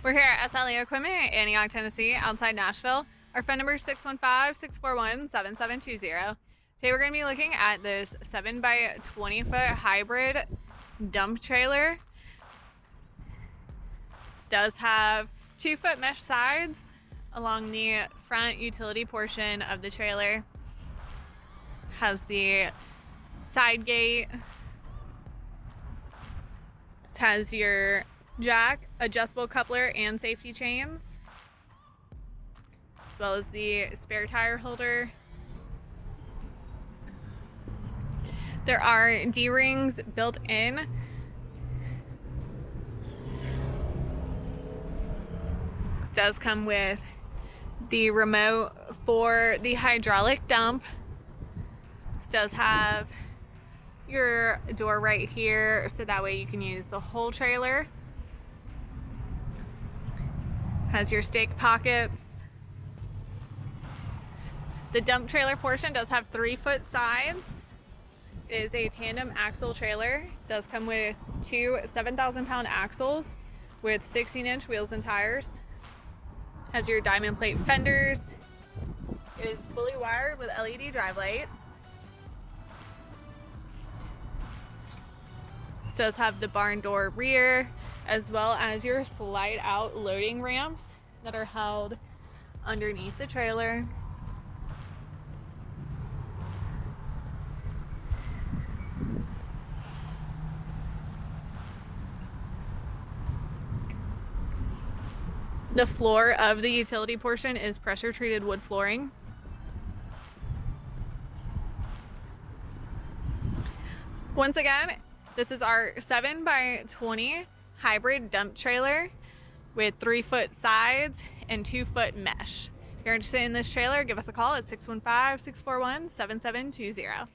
We're here at SLE Equipment in Antioch, Tennessee, outside Nashville. Our phone number is 615-641-7720. Today we're going to be looking at this 7 by 20 foot hybrid dump trailer. This does have 2-foot mesh sides along the front utility portion of the trailer. Has the Sidegate. This has your jack, adjustable coupler, and safety chains, as well as the spare tire holder. There are D-rings built in. This does come with the remote for the hydraulic dump. This does have your door right here, so that way you can use the whole trailer. Has your stake pockets. The dump trailer portion does have 3-foot sides. It is a tandem axle trailer. It does come with 2 7,000-pound axles with 16-inch wheels and tires. Has your diamond plate fenders. It is fully wired with LED drive lights. This does have the barn door rear, as well as your slide out loading ramps that are held underneath the trailer. The floor of the utility portion is pressure treated wood flooring. Once again, this is our 7 by 20 hybrid dump trailer with 3-foot sides and 2-foot mesh. If you're interested in this trailer, give us a call at 615-641-7720.